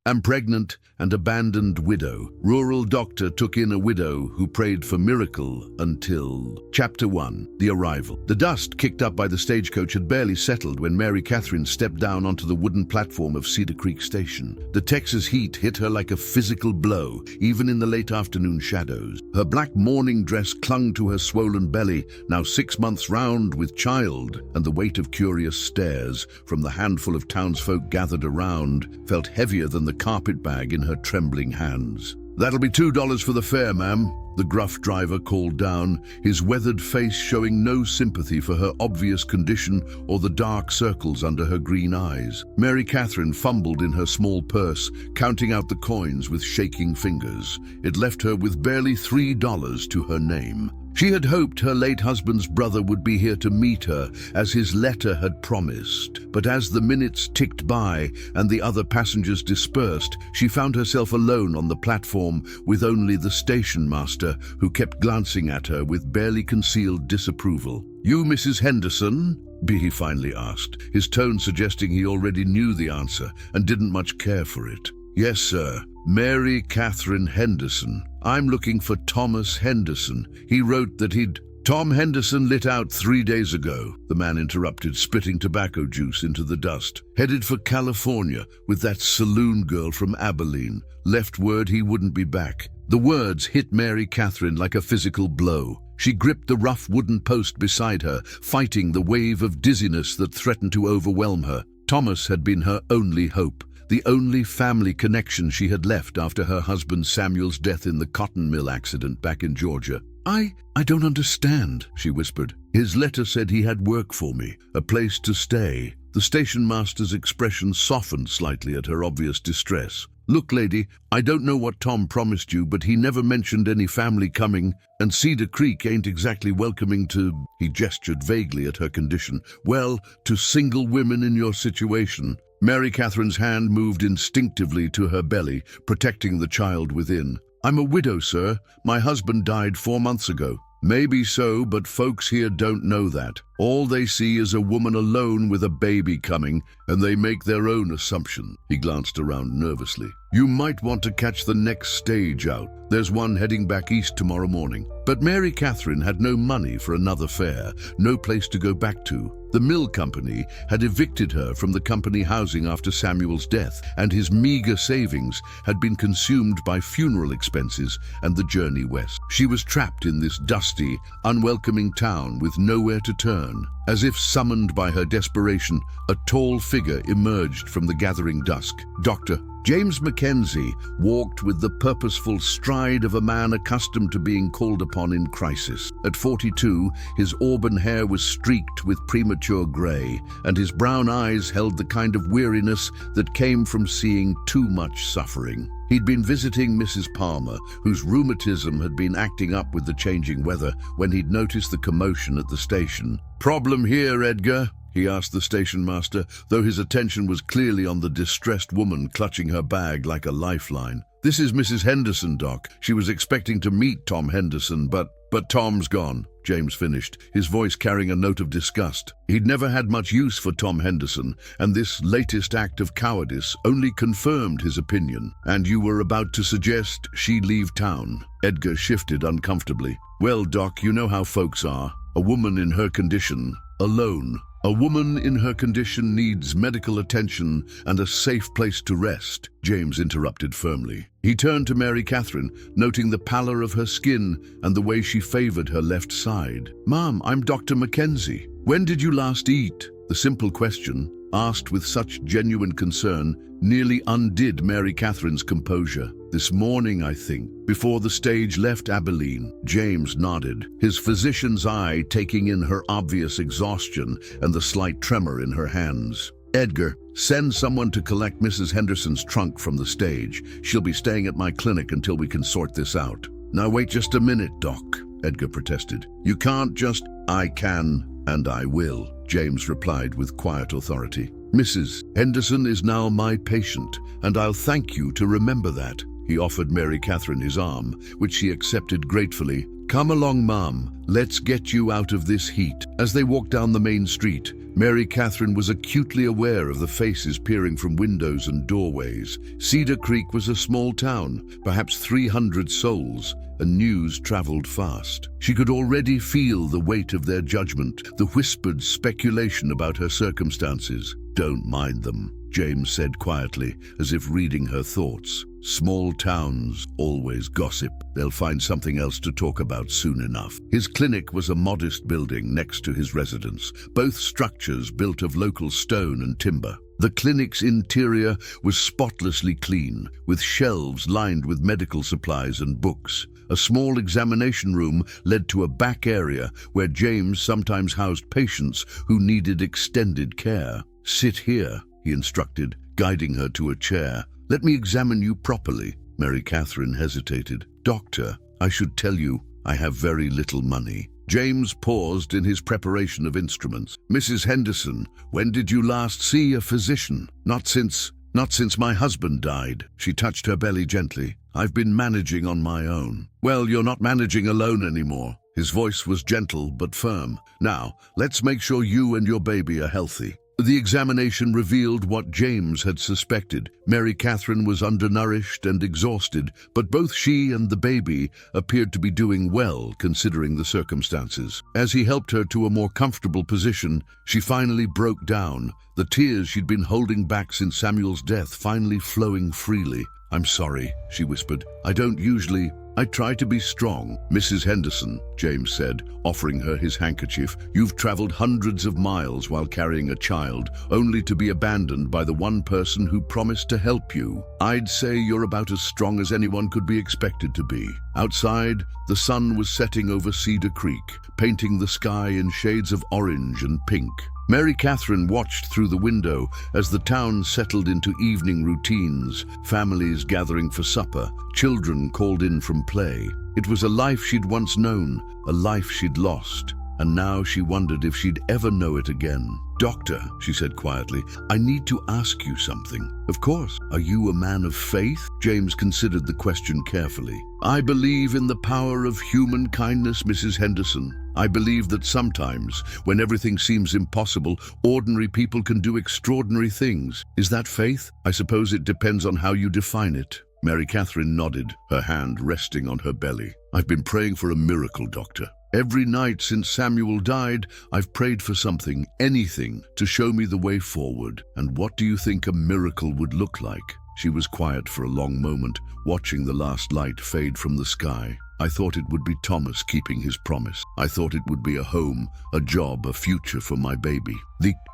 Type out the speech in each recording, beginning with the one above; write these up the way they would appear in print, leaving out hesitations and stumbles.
Am pregnant and abandoned widow. Rural doctor took in a widow who prayed for miracle until... Chapter 1. The arrival. The dust kicked up by the stagecoach had barely settled when Mary Catherine stepped down onto the wooden platform of Cedar Creek Station. The Texas heat hit her like a physical blow, even in the late afternoon shadows. Her black mourning dress clung to her swollen belly, now 6 months round with child, and the weight of curious stares from the handful of townsfolk gathered around felt heavier than the carpet bag in her trembling hands. "That'll be $2 for the fare, ma'am," the gruff driver called down, his weathered face showing no sympathy for her obvious condition or the dark circles under her green eyes. Mary Catherine fumbled in her small purse, counting out the coins with shaking fingers. It left her with barely $3 to her name. She had hoped her late husband's brother would be here to meet her, as his letter had promised. But as the minutes ticked by and the other passengers dispersed, she found herself alone on the platform with only the station master, who kept glancing at her with barely concealed disapproval. "You Mrs. Henderson?" he finally asked, his tone suggesting he already knew the answer and didn't much care for it. "Yes, sir. Mary Catherine Henderson. I'm looking for Thomas Henderson. He wrote that he'd..." "Tom Henderson lit out 3 days ago," the man interrupted, spitting tobacco juice into the dust. "Headed for California with that saloon girl from Abilene. Left word he wouldn't be back." The words hit Mary Catherine like a physical blow. She gripped the rough wooden post beside her, fighting the wave of dizziness that threatened to overwhelm her. Thomas had been her only hope, the only family connection she had left after her husband Samuel's death in the cotton mill accident back in Georgia. I don't understand," she whispered. "His letter said he had work for me, a place to stay." The station master's expression softened slightly at her obvious distress. "Look, lady, I don't know what Tom promised you, but he never mentioned any family coming, and Cedar Creek ain't exactly welcoming to..." He gestured vaguely at her condition. "Well, to single women in your situation." Mary Catherine's hand moved instinctively to her belly, protecting the child within. "I'm a widow, sir. My husband died 4 months ago." "Maybe so, but folks here don't know that. All they see is a woman alone with a baby coming, and they make their own assumption." He glanced around nervously. "You might want to catch the next stage out. There's one heading back east tomorrow morning." But Mary Catherine had no money for another fare, no place to go back to. The mill company had evicted her from the company housing after Samuel's death, and his meager savings had been consumed by funeral expenses and the journey west. She was trapped in this dusty, unwelcoming town with nowhere to turn. As if summoned by her desperation, a tall figure emerged from the gathering dusk. Dr. James Mackenzie walked with the purposeful stride of a man accustomed to being called upon in crisis. At 42, his auburn hair was streaked with premature gray, and his brown eyes held the kind of weariness that came from seeing too much suffering. He'd been visiting Mrs. Palmer, whose rheumatism had been acting up with the changing weather, when he'd noticed the commotion at the station. "Problem here, Edgar?" he asked the station master, though his attention was clearly on the distressed woman clutching her bag like a lifeline. "This is Mrs. Henderson, Doc. She was expecting to meet Tom Henderson, but Tom's gone," James finished, his voice carrying a note of disgust. He'd never had much use for Tom Henderson, and this latest act of cowardice only confirmed his opinion. "And you were about to suggest she leave town?" Edgar shifted uncomfortably. "Well, Doc, you know how folks are. A woman in her condition, alone. A woman in her condition needs medical attention and a safe place to rest," James interrupted firmly. He turned to Mary Catherine, noting the pallor of her skin and the way she favored her left side. "Ma'am, I'm Dr. Mackenzie. When did you last eat?" The simple question, asked with such genuine concern, nearly undid Mary Catherine's composure. "This morning, I think, before the stage left Abilene." James nodded, his physician's eye taking in her obvious exhaustion and the slight tremor in her hands. "Edgar, send someone to collect Mrs. Henderson's trunk from the stage. She'll be staying at my clinic until we can sort this out." "Now wait just a minute, Doc," Edgar protested. "You can't just..." "I can, and I will," James replied with quiet authority. "Mrs. Henderson is now my patient, and I'll thank you to remember that." He offered Mary Catherine his arm, which she accepted gratefully. "Come along, Mom. Let's get you out of this heat." As they walked down the main street, Mary Catherine was acutely aware of the faces peering from windows and doorways. Cedar Creek was a small town, perhaps 300 souls, and news traveled fast. She could already feel the weight of their judgment, the whispered speculation about her circumstances. "Don't mind them," James said quietly, as if reading her thoughts. "Small towns always gossip. They'll find something else to talk about soon enough." His clinic was a modest building next to his residence, both structures built of local stone and timber. The clinic's interior was spotlessly clean, with shelves lined with medical supplies and books. A small examination room led to a back area where James sometimes housed patients who needed extended care. "Sit here," he instructed, guiding her to a chair. "Let me examine you properly." Mary Catherine hesitated. "Doctor, I should tell you, I have very little money." James paused in his preparation of instruments. "Mrs. Henderson, when did you last see a physician?" Not since my husband died." She touched her belly gently. "I've been managing on my own." "Well, you're not managing alone anymore." His voice was gentle but firm. "Now, let's make sure you and your baby are healthy." The examination revealed what James had suspected. Mary Catherine was undernourished and exhausted, but both she and the baby appeared to be doing well considering the circumstances. As he helped her to a more comfortable position, she finally broke down, the tears she'd been holding back since Samuel's death finally flowing freely. "I'm sorry," she whispered. I try to be strong." "Mrs. Henderson," James said, offering her his handkerchief, "you've traveled hundreds of miles while carrying a child, only to be abandoned by the one person who promised to help you. I'd say you're about as strong as anyone could be expected to be." Outside, the sun was setting over Cedar Creek, painting the sky in shades of orange and pink. Mary Catherine watched through the window as the town settled into evening routines, families gathering for supper, children called in from play. It was a life she'd once known, a life she'd lost, and now she wondered if she'd ever know it again. "Doctor," she said quietly, "I need to ask you something." "Of course. Are you a man of faith?" James considered the question carefully. "I believe in the power of human kindness, Mrs. Henderson. I believe that sometimes, when everything seems impossible, ordinary people can do extraordinary things. Is that faith? I suppose it depends on how you define it." Mary Catherine nodded, her hand resting on her belly. "I've been praying for a miracle, Doctor. Every night since Samuel died, I've prayed for something, anything, to show me the way forward. And what do you think a miracle would look like?" She was quiet for a long moment, watching the last light fade from the sky. "I thought it would be Thomas keeping his promise. I thought it would be a home, a job, a future for my baby."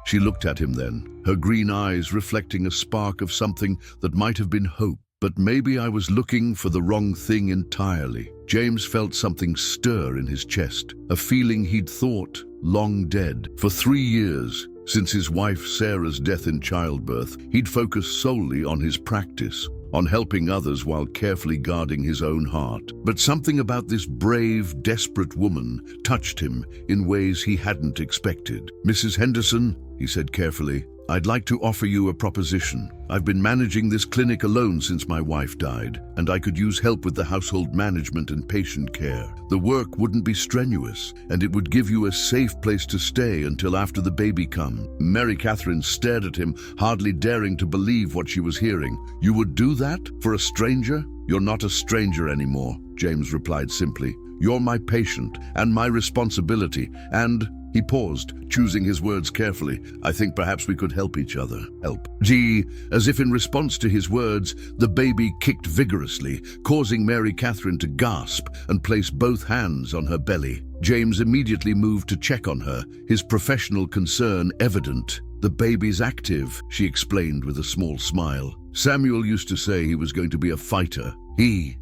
She looked at him then, her green eyes reflecting a spark of something that might have been hope. "But maybe I was looking for the wrong thing entirely." James felt something stir in his chest, a feeling he'd thought long dead. For 3 years, since his wife Sarah's death in childbirth, he'd focused solely on his practice, on helping others while carefully guarding his own heart. But something about this brave, desperate woman touched him in ways he hadn't expected. "Mrs. Henderson," he said carefully, "I'd like to offer you a proposition. I've been managing this clinic alone since my wife died, and I could use help with the household management and patient care. The work wouldn't be strenuous, and it would give you a safe place to stay until after the baby comes." Mary Catherine stared at him, hardly daring to believe what she was hearing. "You would do that? For a stranger?" "You're not a stranger anymore," James replied simply. "You're my patient and my responsibility, and..." He paused, choosing his words carefully. "I think perhaps we could help each other." "Help?" Gee, as if in response to his words, the baby kicked vigorously, causing Mary Catherine to gasp and place both hands on her belly. James immediately moved to check on her, his professional concern evident. "The baby's active," she explained with a small smile. "Samuel used to say he was going to be a fighter.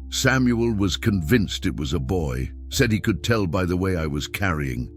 Samuel was convinced it was a boy. Said he could tell by the way I was carrying."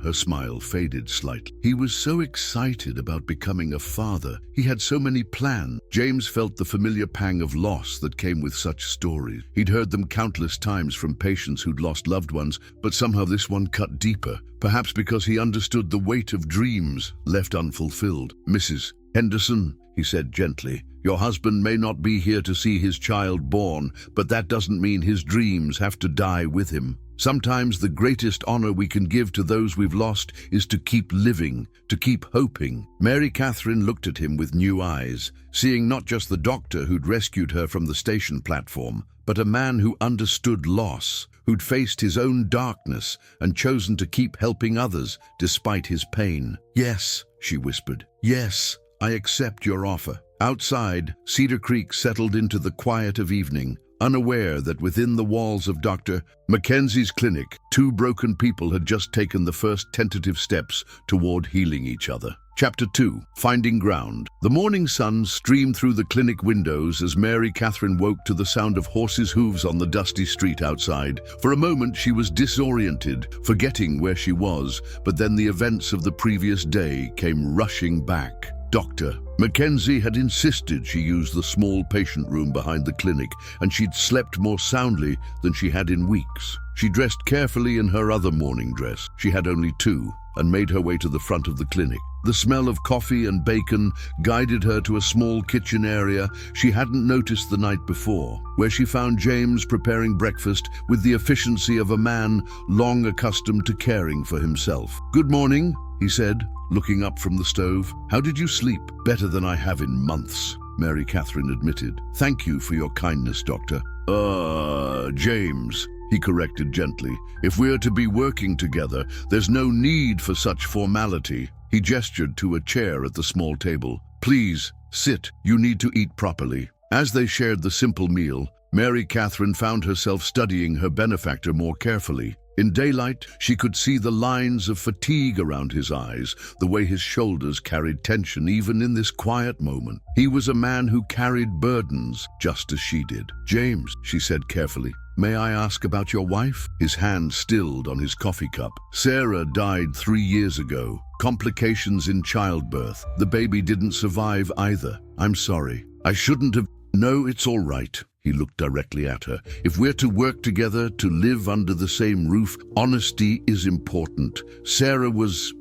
Her smile faded slightly. "He was so excited about becoming a father. He had so many plans." James felt the familiar pang of loss that came with such stories. He'd heard them countless times from patients who'd lost loved ones, but somehow this one cut deeper, perhaps because he understood the weight of dreams left unfulfilled. "Mrs. Henderson," he said gently, "your husband may not be here to see his child born, but that doesn't mean his dreams have to die with him." Sometimes the greatest honor we can give to those we've lost is to keep living, to keep hoping. Mary Catherine looked at him with new eyes, seeing not just the doctor who'd rescued her from the station platform, but a man who understood loss, who'd faced his own darkness and chosen to keep helping others despite his pain. "Yes," she whispered. "Yes, I accept your offer." Outside, Cedar Creek settled into the quiet of evening, unaware that within the walls of Dr. Mackenzie's clinic, two broken people had just taken the first tentative steps toward healing each other. Chapter 2. Finding Ground. The morning sun streamed through the clinic windows as Mary Catherine woke to the sound of horses' hooves on the dusty street outside. For a moment she was disoriented, forgetting where she was, but then the events of the previous day came rushing back. Dr. Mackenzie had insisted she use the small patient room behind the clinic, and she'd slept more soundly than she had in weeks. She dressed carefully in her other morning dress. She had only two, and made her way to the front of the clinic. The smell of coffee and bacon guided her to a small kitchen area she hadn't noticed the night before, where she found James preparing breakfast with the efficiency of a man long accustomed to caring for himself. "Good morning," he said, looking up from the stove. "How did you sleep?" "Better than I have in months," Mary Catherine admitted. "Thank you for your kindness, Doctor." James," he corrected gently. "If we're to be working together, there's no need for such formality." He gestured to a chair at the small table. "Please, sit. You need to eat properly." As they shared the simple meal, Mary Catherine found herself studying her benefactor more carefully. In daylight, she could see the lines of fatigue around his eyes, the way his shoulders carried tension even in this quiet moment. He was a man who carried burdens, just as she did. "James," she said carefully, "may I ask about your wife?" His hand stilled on his coffee cup. "Sarah died 3 years ago. Complications in childbirth. The baby didn't survive either. I'm sorry. I shouldn't have..." "No, it's all right." He looked directly at her. "If we're to work together, to live under the same roof, honesty is important. Sarah was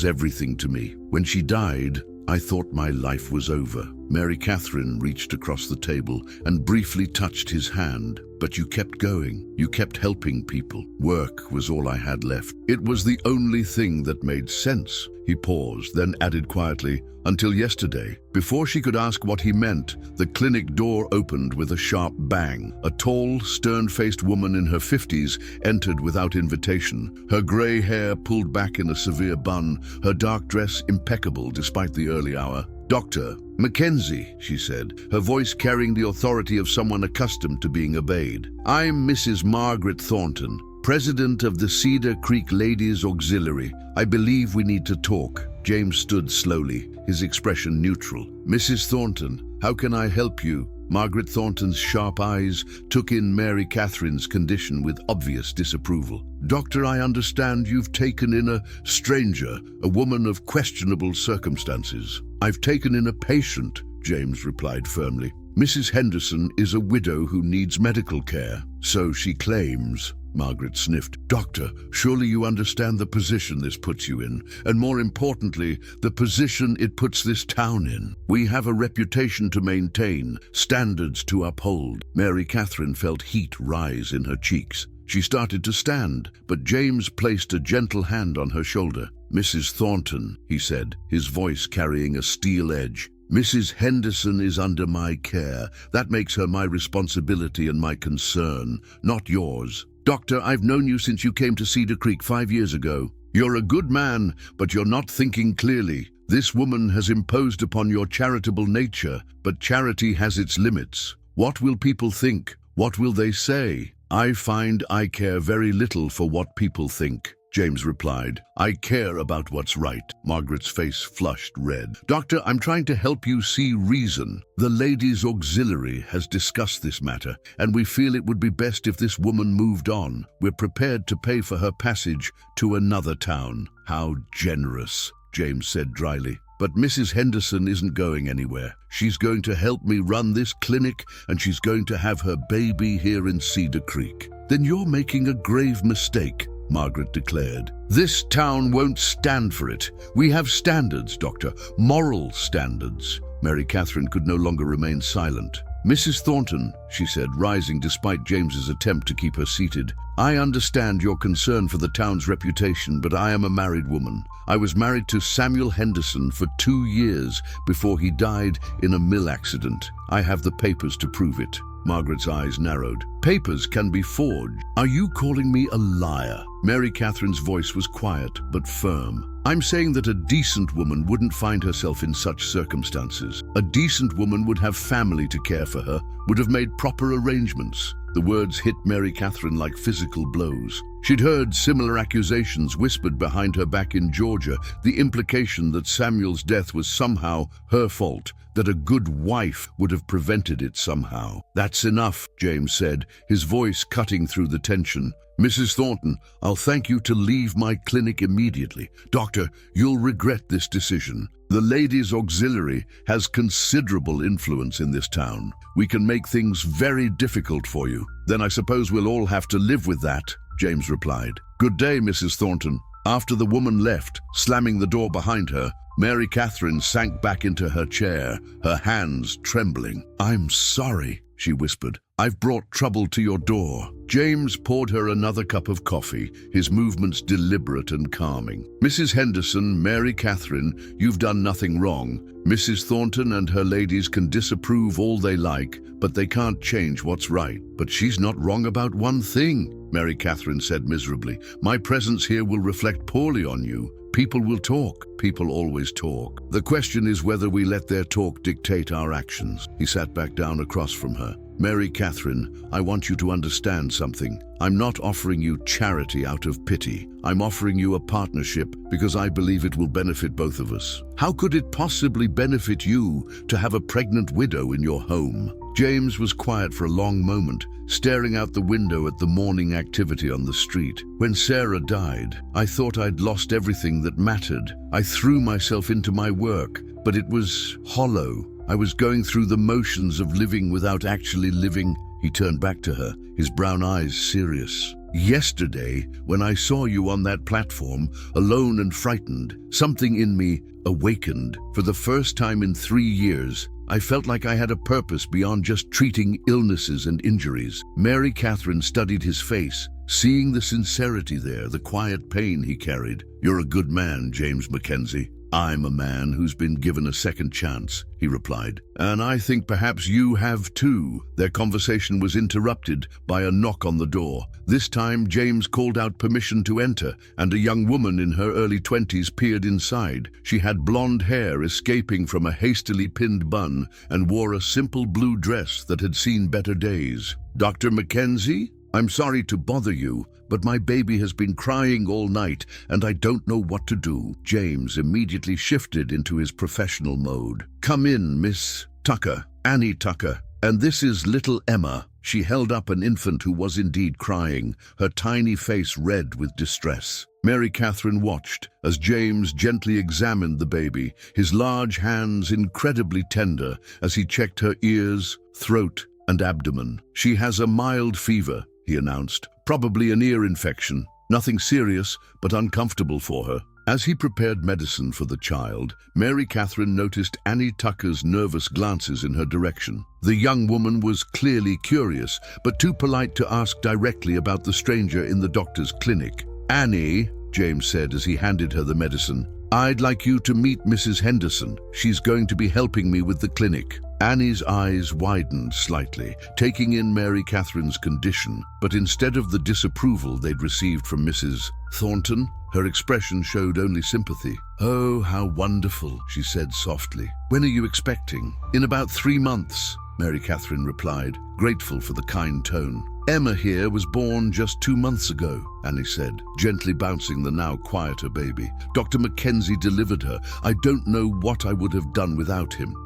everything to me. When she died, I thought my life was over." Mary Catherine reached across the table and briefly touched his hand. "But you kept going. You kept helping people. Work was all I had left. It was the only thing that made sense." He paused, then added quietly, "Until yesterday." Before she could ask what he meant, the clinic door opened with a sharp bang. A tall, stern-faced woman in her 50s entered without invitation, her gray hair pulled back in a severe bun, her dark dress impeccable despite the early hour. "Dr. Mackenzie," she said, her voice carrying the authority of someone accustomed to being obeyed. "I'm Mrs. Margaret Thornton, president of the Cedar Creek Ladies Auxiliary. I believe we need to talk." James stood slowly, his expression neutral. "Mrs. Thornton, how can I help you?" Margaret Thornton's sharp eyes took in Mary Catherine's condition with obvious disapproval. "Doctor, I understand you've taken in a stranger, a woman of questionable circumstances." "I've taken in a patient," James replied firmly. "Mrs. Henderson is a widow who needs medical care." "So she claims," Margaret sniffed. "Doctor, surely you understand the position this puts you in, and more importantly, the position it puts this town in. We have a reputation to maintain, standards to uphold." Mary Catherine felt heat rise in her cheeks. She started to stand, but James placed a gentle hand on her shoulder. "Mrs. Thornton," he said, his voice carrying a steel edge, "Mrs. Henderson is under my care. That makes her my responsibility and my concern, not yours. Doctor, I've known you since you came to Cedar Creek 5 years ago. You're a good man, but you're not thinking clearly. This woman has imposed upon your charitable nature, but charity has its limits. What will people think? What will they say?" "I find I care very little for what people think," James replied. "I care about what's right." Margaret's face flushed red. "Doctor, I'm trying to help you see reason. The Ladies' Auxiliary has discussed this matter, and we feel it would be best if this woman moved on. We're prepared to pay for her passage to another town." "How generous," James said dryly. "But Mrs. Henderson isn't going anywhere. She's going to help me run this clinic, and she's going to have her baby here in Cedar Creek." "Then you're making a grave mistake," Margaret declared. "This town won't stand for it. We have standards, Doctor, moral standards." Mary Catherine could no longer remain silent. Mrs. Thornton, she said, rising despite James's attempt to keep her seated. I understand your concern for the town's reputation, but I am a married woman. I was married to Samuel Henderson for 2 years before he died in a mill accident. I have the papers to prove it. Margaret's eyes narrowed. Papers can be forged. Are you calling me a liar? Mary Catherine's voice was quiet but firm. I'm saying that a decent woman wouldn't find herself in such circumstances. A decent woman would have family to care for her, would have made proper arrangements. The words hit Mary Catherine like physical blows. She'd heard similar accusations whispered behind her back in Georgia, the implication that Samuel's death was somehow her fault, that a good wife would have prevented it somehow. That's enough, James said, his voice cutting through the tension. Mrs. Thornton, I'll thank you to leave my clinic immediately. Doctor, you'll regret this decision. The Ladies' Auxiliary has considerable influence in this town. We can make things very difficult for you. Then I suppose we'll all have to live with that, James replied. Good day, Mrs. Thornton. After the woman left, slamming the door behind her, Mary Catherine sank back into her chair, her hands trembling. I'm sorry, she whispered. I've brought trouble to your door. James poured her another cup of coffee, his movements deliberate and calming. Mrs. Henderson, Mary Catherine, you've done nothing wrong. Mrs. Thornton and her ladies can disapprove all they like, but they can't change what's right. But she's not wrong about one thing, Mary Catherine said miserably. My presence here will reflect poorly on you. People will talk. People always talk. The question is whether we let their talk dictate our actions. He sat back down across from her. Mary Catherine, I want you to understand something. I'm not offering you charity out of pity. I'm offering you a partnership because I believe it will benefit both of us. How could it possibly benefit you to have a pregnant widow in your home? James was quiet for a long moment, staring out the window at the morning activity on the street. When Sarah died, I thought I'd lost everything that mattered. I threw myself into my work, but it was hollow. I was going through the motions of living without actually living. He turned back to her, his brown eyes serious. Yesterday, when I saw you on that platform, alone and frightened, something in me awakened. For the first time in 3 years, I felt like I had a purpose beyond just treating illnesses and injuries. Mary Catherine studied his face, seeing the sincerity there, the quiet pain he carried. You're a good man, James Mackenzie. I'm a man who's been given a second chance, he replied. And I think perhaps you have too. Their conversation was interrupted by a knock on the door. This time, James called out permission to enter, and a young woman in her early 20s peered inside. She had blonde hair escaping from a hastily pinned bun and wore a simple blue dress that had seen better days. Dr. Mackenzie? I'm sorry to bother you, but my baby has been crying all night and I don't know what to do. James immediately shifted into his professional mode. Come in, Miss Tucker, Annie Tucker. And this is little Emma. She held up an infant who was indeed crying, her tiny face red with distress. Mary Catherine watched as James gently examined the baby, his large hands incredibly tender as he checked her ears, throat, and abdomen. She has a mild fever, he announced, probably an ear infection. Nothing serious, but uncomfortable for her. As he prepared medicine for the child, Mary Catherine noticed Annie Tucker's nervous glances in her direction. The young woman was clearly curious, but too polite to ask directly about the stranger in the doctor's clinic. Annie, James said as he handed her the medicine, I'd like you to meet Mrs. Henderson. She's going to be helping me with the clinic. Annie's eyes widened slightly, taking in Mary Catherine's condition, but instead of the disapproval they'd received from Mrs. Thornton, her expression showed only sympathy. Oh, how wonderful, she said softly. When are you expecting? In about 3 months, Mary Catherine replied, grateful for the kind tone. Emma here was born just 2 months ago, Annie said, gently bouncing the now quieter baby. Dr. Mackenzie delivered her. I don't know what I would have done without him.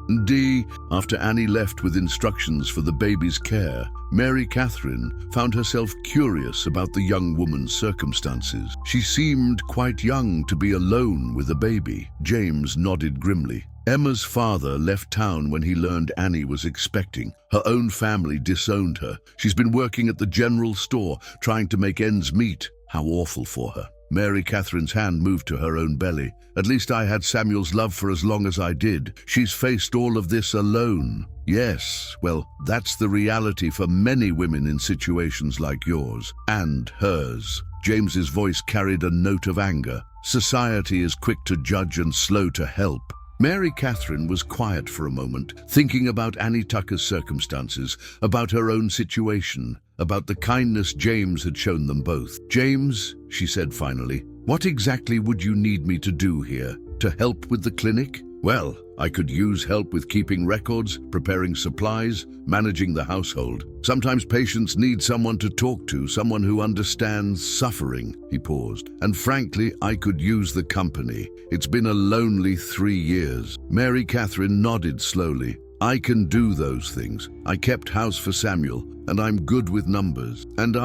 After Annie left with instructions for the baby's care, Mary Catherine found herself curious about the young woman's circumstances. She seemed quite young to be alone with a baby. James nodded grimly. Emma's father left town when he learned Annie was expecting. Her own family disowned her. She's been working at the general store, trying to make ends meet. How awful for her. Mary Catherine's hand moved to her own belly. At least I had Samuel's love for as long as I did. She's faced all of this alone. Yes, well, that's the reality for many women in situations like yours. And hers. James's voice carried a note of anger. Society is quick to judge and slow to help. Mary Catherine was quiet for a moment, thinking about Annie Tucker's circumstances, about her own situation, about the kindness James had shown them both. "James," she said finally, "what exactly would you need me to do here? To help with the clinic?" "Well, I could use help with keeping records, preparing supplies, managing the household. Sometimes patients need someone to talk to, someone who understands suffering." He paused. "And frankly, I could use the company. It's been a lonely 3 years." Mary Catherine nodded slowly. "I can do those things. I kept house for Samuel, and I'm good with numbers. And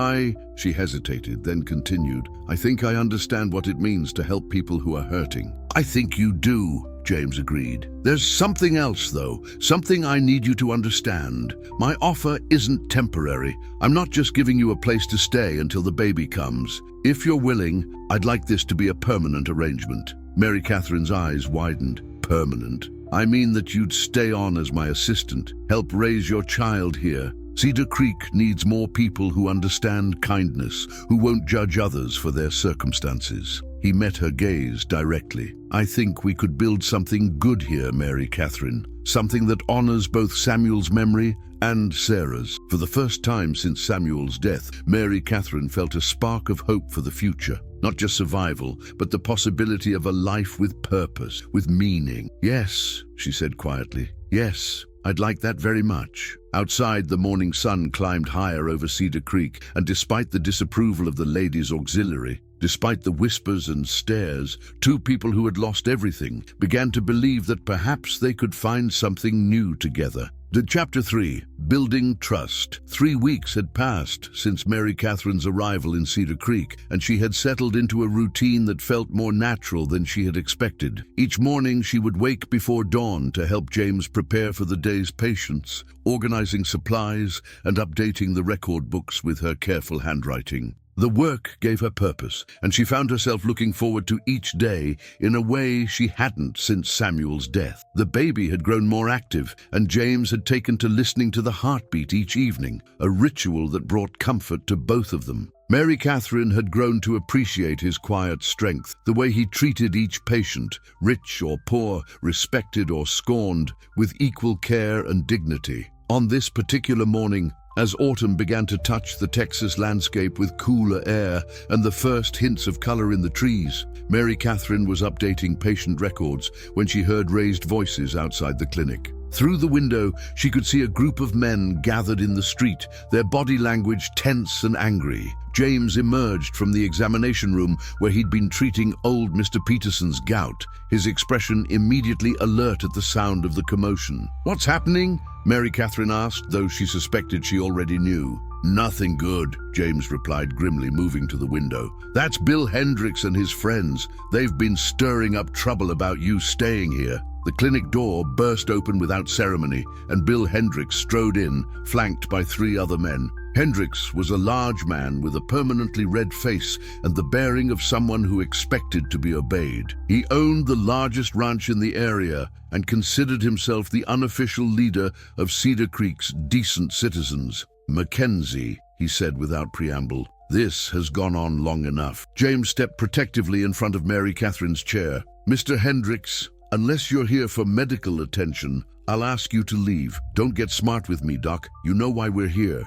she hesitated, then continued, "I think I understand what it means to help people who are hurting." "I think you do," James agreed. "There's something else, though, something I need you to understand. My offer isn't temporary. I'm not just giving you a place to stay until the baby comes. If you're willing, I'd like this to be a permanent arrangement." Mary Catherine's eyes widened. "Permanent? I mean that you'd stay on as my assistant, help raise your child here. Cedar Creek needs more people who understand kindness, who won't judge others for their circumstances." He met her gaze directly. "I think we could build something good here, Mary Catherine. Something that honors both Samuel's memory and Sarah's." For the first time since Samuel's death, Mary Catherine felt a spark of hope for the future. Not just survival, but the possibility of a life with purpose, with meaning. "Yes," she said quietly. "Yes, I'd like that very much." Outside, the morning sun climbed higher over Cedar Creek, and despite the disapproval of the ladies' auxiliary, despite the whispers and stares, two people who had lost everything began to believe that perhaps they could find something new together. Chapter 3. Building Trust. 3 weeks had passed since Mary Catherine's arrival in Cedar Creek, and she had settled into a routine that felt more natural than she had expected. Each morning she would wake before dawn to help James prepare for the day's patients, organizing supplies and updating the record books with her careful handwriting. The work gave her purpose, and she found herself looking forward to each day in a way she hadn't since Samuel's death. The baby had grown more active, and James had taken to listening to the heartbeat each evening, a ritual that brought comfort to both of them. Mary Catherine had grown to appreciate his quiet strength, the way he treated each patient, rich or poor, respected or scorned, with equal care and dignity. On this particular morning, as autumn began to touch the Texas landscape with cooler air and the first hints of color in the trees, Mary Catherine was updating patient records when she heard raised voices outside the clinic. Through the window, she could see a group of men gathered in the street, their body language tense and angry. James emerged from the examination room where he'd been treating old Mr. Peterson's gout, his expression immediately alert at the sound of the commotion. "What's happening?" Mary Catherine asked, though she suspected she already knew. "Nothing good," James replied grimly, moving to the window. "That's Bill Hendricks and his friends. They've been stirring up trouble about you staying here." The clinic door burst open without ceremony, and Bill Hendricks strode in, flanked by 3 other men. Hendricks was a large man with a permanently red face and the bearing of someone who expected to be obeyed. He owned the largest ranch in the area and considered himself the unofficial leader of Cedar Creek's decent citizens. "Mackenzie," he said without preamble, "this has gone on long enough." James stepped protectively in front of Mary Catherine's chair. "Mr. Hendricks, unless you're here for medical attention, I'll ask you to leave. Don't get smart with me, Doc. You know why we're here."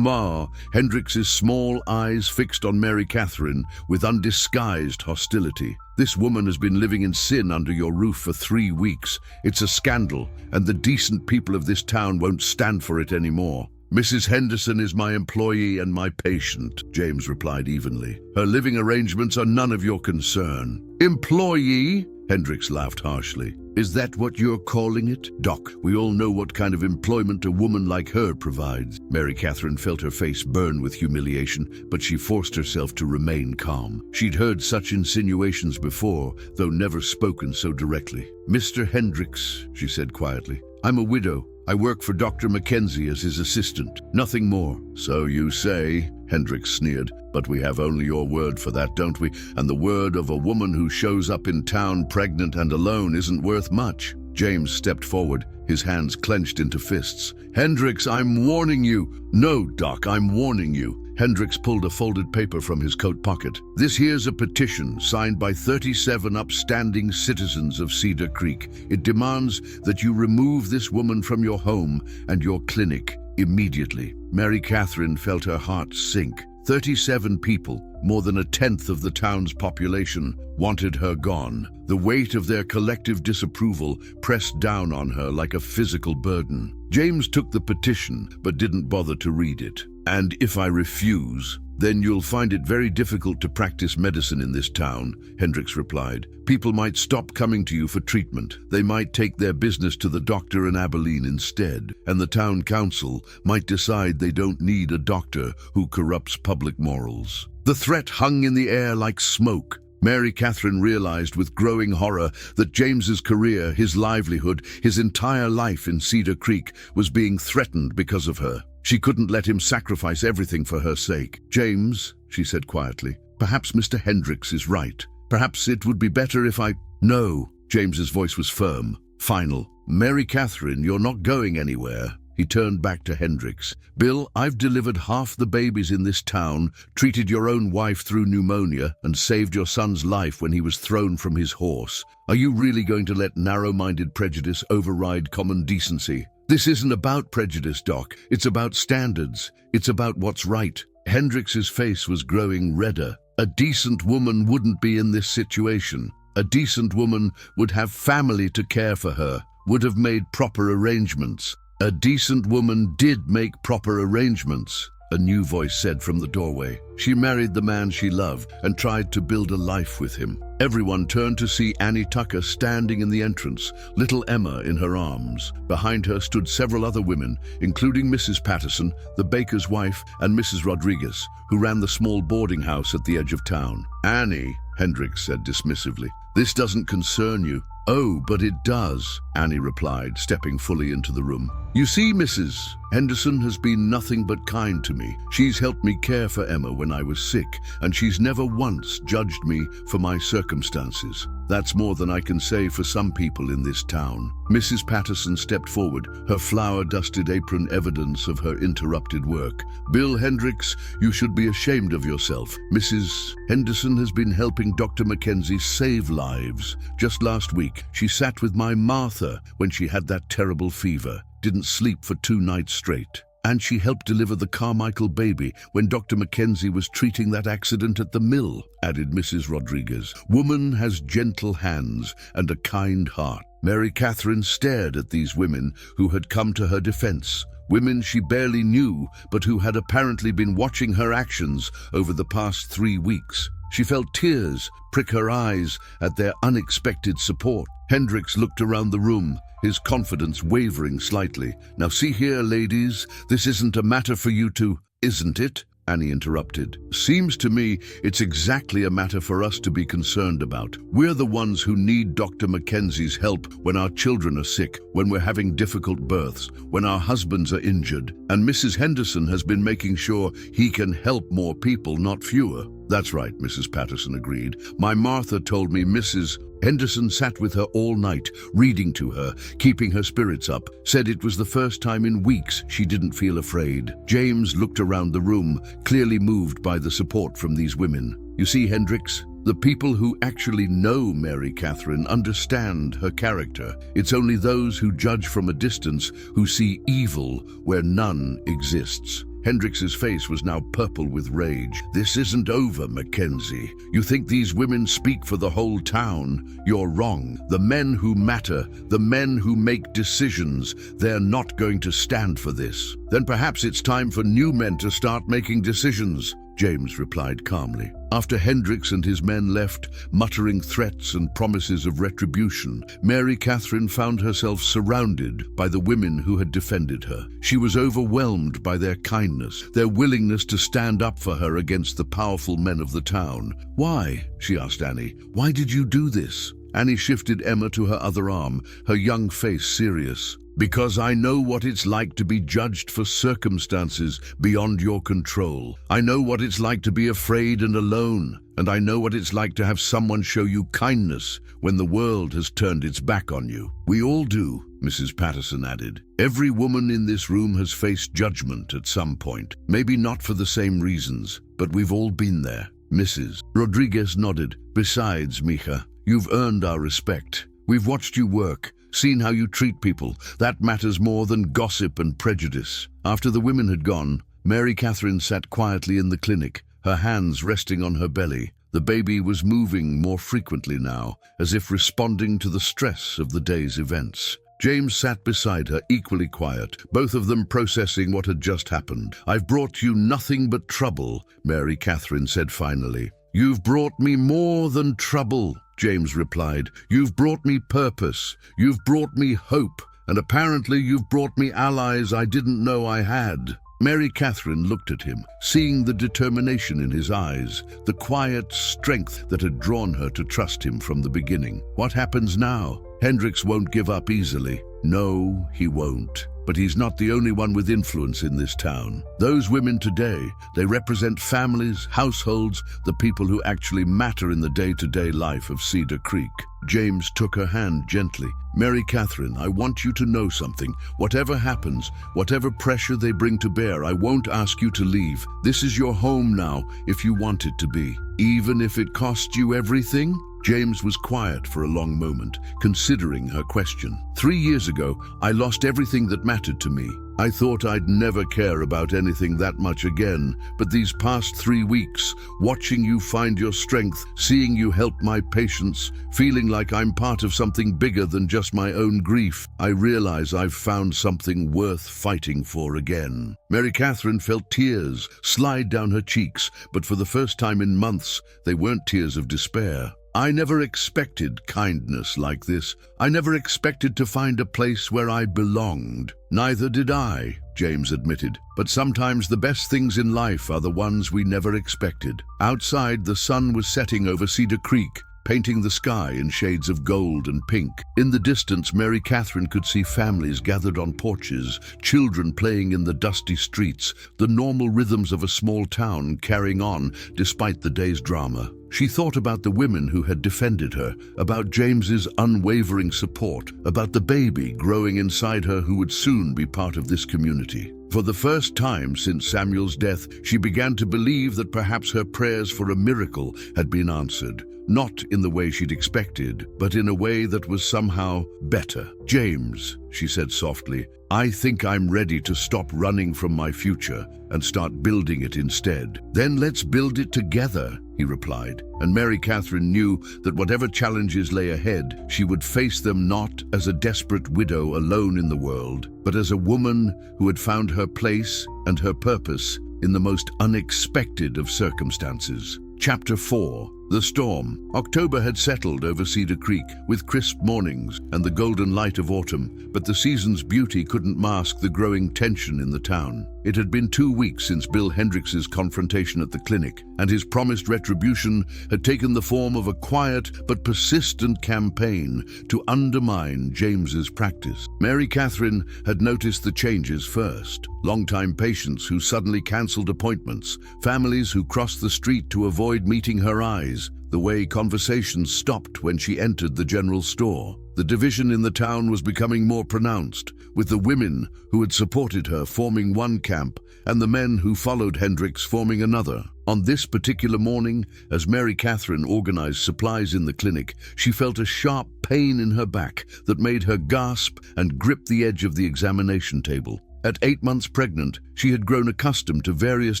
Hendricks's small eyes fixed on Mary Catherine with undisguised hostility. "This woman has been living in sin under your roof for 3 weeks. It's a scandal, and the decent people of this town won't stand for it anymore." "Mrs. Henderson is my employee and my patient," James replied evenly. "Her living arrangements are none of your concern." "Employee?" Hendricks laughed harshly. "Is that what you're calling it? Doc, we all know what kind of employment a woman like her provides." Mary Catherine felt her face burn with humiliation, but she forced herself to remain calm. She'd heard such insinuations before, though never spoken so directly. "Mr. Hendricks," she said quietly, "I'm a widow. I work for Dr. Mackenzie as his assistant. Nothing more. So you say, Hendricks sneered. But we have only your word for that, don't we? And the word of a woman who shows up in town pregnant and alone isn't worth much. James stepped forward, his hands clenched into fists. Hendricks, I'm warning you. No, Doc, I'm warning you. Hendricks pulled a folded paper from his coat pocket. This here's a petition signed by 37 upstanding citizens of Cedar Creek. It demands that you remove this woman from your home and your clinic immediately. Mary Catherine felt her heart sink. 37 people, more than a tenth of the town's population, wanted her gone. The weight of their collective disapproval pressed down on her like a physical burden. James took the petition, but didn't bother to read it. And if I refuse, then you'll find it very difficult to practice medicine in this town, Hendricks replied. People might stop coming to you for treatment. They might take their business to the doctor in Abilene instead, and the town council might decide they don't need a doctor who corrupts public morals. The threat hung in the air like smoke. Mary Catherine realized with growing horror that James's career, his livelihood, his entire life in Cedar Creek was being threatened because of her. She couldn't let him sacrifice everything for her sake. James, she said quietly, perhaps Mr. Hendricks is right. Perhaps it would be better if I... No, James's voice was firm, final. Mary Catherine, you're not going anywhere. He turned back to Hendricks. Bill, I've delivered half the babies in this town, treated your own wife through pneumonia, and saved your son's life when he was thrown from his horse. Are you really going to let narrow-minded prejudice override common decency? This isn't about prejudice, Doc. It's about standards. It's about what's right. Hendricks's face was growing redder. A decent woman wouldn't be in this situation. A decent woman would have family to care for her, would have made proper arrangements. A decent woman did make proper arrangements, a new voice said from the doorway. She married the man she loved and tried to build a life with him. Everyone turned to see Annie Tucker standing in the entrance, little Emma in her arms. Behind her stood several other women, including Mrs. Patterson, the baker's wife, and Mrs. Rodriguez, who ran the small boarding house at the edge of town. Annie, Hendricks said dismissively, this doesn't concern you. Oh, but it does, Annie replied, stepping fully into the room. You see, Mrs. Henderson has been nothing but kind to me. She's helped me care for Emma when I was sick, and she's never once judged me for my circumstances. That's more than I can say for some people in this town. Mrs. Patterson stepped forward, her flour-dusted apron evidence of her interrupted work. Bill Hendricks, you should be ashamed of yourself. Mrs. Henderson has been helping Dr. Mackenzie save lives. Just last week, she sat with my Martha when she had that terrible fever, didn't sleep for 2 nights straight. And she helped deliver the Carmichael baby when Dr. Mackenzie was treating that accident at the mill, added Mrs. Rodriguez. Woman has gentle hands and a kind heart. Mary Catherine stared at these women who had come to her defense. Women she barely knew, but who had apparently been watching her actions over the past 3 weeks. She felt tears prick her eyes at their unexpected support. Hendricks looked around the room, his confidence wavering slightly. Now see here, ladies, this isn't a matter for you to... Isn't it? Annie interrupted. Seems to me it's exactly a matter for us to be concerned about. We're the ones who need Dr. Mackenzie's help when our children are sick, when we're having difficult births, when our husbands are injured. And Mrs. Henderson has been making sure he can help more people, not fewer. That's right, Mrs. Patterson agreed. My Martha told me Mrs. Henderson sat with her all night, reading to her, keeping her spirits up, said it was the first time in weeks she didn't feel afraid. James looked around the room, clearly moved by the support from these women. You see, Hendricks, the people who actually know Mary Catherine understand her character. It's only those who judge from a distance who see evil where none exists. Hendricks's face was now purple with rage. This isn't over, Mackenzie. You think these women speak for the whole town? You're wrong. The men who matter, the men who make decisions, they're not going to stand for this. Then perhaps it's time for new men to start making decisions, James replied calmly. After Hendricks and his men left, muttering threats and promises of retribution, Mary Catherine found herself surrounded by the women who had defended her. She was overwhelmed by their kindness, their willingness to stand up for her against the powerful men of the town. Why? She asked Annie. Why did you do this? Annie shifted Emma to her other arm, her young face serious. Because I know what it's like to be judged for circumstances beyond your control. I know what it's like to be afraid and alone. And I know what it's like to have someone show you kindness when the world has turned its back on you. We all do, Mrs. Patterson added. Every woman in this room has faced judgment at some point. Maybe not for the same reasons, but we've all been there. Mrs. Rodriguez nodded. Besides, Mija, you've earned our respect. We've watched you work, seen how you treat people. That matters more than gossip and prejudice. After the women had gone, Mary Catherine sat quietly in the clinic, her hands resting on her belly. The baby was moving more frequently now, as if responding to the stress of the day's events. James sat beside her, equally quiet, both of them processing what had just happened. I've brought you nothing but trouble, Mary Catherine said finally. You've brought me more than trouble, James replied. You've brought me purpose. You've brought me hope. And apparently you've brought me allies I didn't know I had. Mary Catherine looked at him, seeing the determination in his eyes, the quiet strength that had drawn her to trust him from the beginning. What happens now? Hendricks won't give up easily. No, he won't. But he's not the only one with influence in this town. Those women today, they represent families, households, the people who actually matter in the day-to-day life of Cedar Creek. James took her hand gently. Mary Catherine, I want you to know something. Whatever happens, whatever pressure they bring to bear, I won't ask you to leave. This is your home now, if you want it to be. Even if it costs you everything? James was quiet for a long moment, considering her question. 3 years ago, I lost everything that mattered to me. I thought I'd never care about anything that much again, but these past 3 weeks, watching you find your strength, seeing you help my patients, feeling like I'm part of something bigger than just my own grief, I realize I've found something worth fighting for again. Mary Catherine felt tears slide down her cheeks, but for the first time in months, they weren't tears of despair. I never expected kindness like this. I never expected to find a place where I belonged. Neither did I, James admitted. But sometimes the best things in life are the ones we never expected. Outside, the sun was setting over Cedar Creek, painting the sky in shades of gold and pink. In the distance, Mary Catherine could see families gathered on porches, children playing in the dusty streets, the normal rhythms of a small town carrying on despite the day's drama. She thought about the women who had defended her, about James's unwavering support, about the baby growing inside her who would soon be part of this community. For the first time since Samuel's death, she began to believe that perhaps her prayers for a miracle had been answered. Not in the way she'd expected, but in a way that was somehow better. James, she said softly, I think I'm ready to stop running from my future and start building it instead. Then let's build it together, he replied. And Mary Catherine knew that whatever challenges lay ahead, she would face them not as a desperate widow alone in the world, but as a woman who had found her place and her purpose in the most unexpected of circumstances. Chapter 4. The storm. October had settled over Cedar Creek with crisp mornings and the golden light of autumn, but the season's beauty couldn't mask the growing tension in the town. It had been 2 weeks since Bill Hendricks's confrontation at the clinic, and his promised retribution had taken the form of a quiet but persistent campaign to undermine James's practice. Mary Catherine had noticed the changes first. Longtime patients who suddenly cancelled appointments, families who crossed the street to avoid meeting her eyes, the way conversations stopped when she entered the general store. The division in the town was becoming more pronounced, with the women who had supported her forming one camp and the men who followed Hendricks forming another. On this particular morning, as Mary Catherine organized supplies in the clinic, she felt a sharp pain in her back that made her gasp and grip the edge of the examination table. At 8 months pregnant, she had grown accustomed to various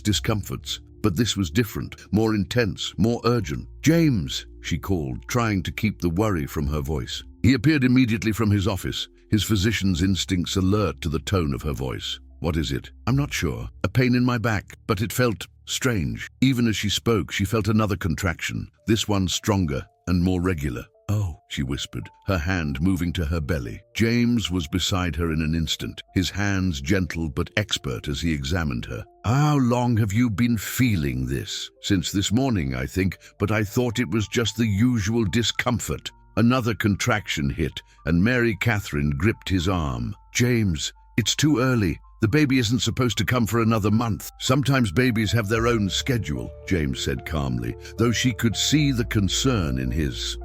discomforts, but this was different, more intense, more urgent. James, she called, trying to keep the worry from her voice. He appeared immediately from his office, his physician's instincts alert to the tone of her voice. What is it? I'm not sure. A pain in my back, but it felt strange. Even as she spoke, she felt another contraction, this one stronger and more regular. Oh, she whispered, her hand moving to her belly. James was beside her in an instant, his hands gentle but expert as he examined her. How long have you been feeling this? Since this morning, I think, but I thought it was just the usual discomfort. Another contraction hit, and Mary Catherine gripped his arm. "James, it's too early. The baby isn't supposed to come for another month." "Sometimes babies have their own schedule," James said calmly, though she could see the concern in his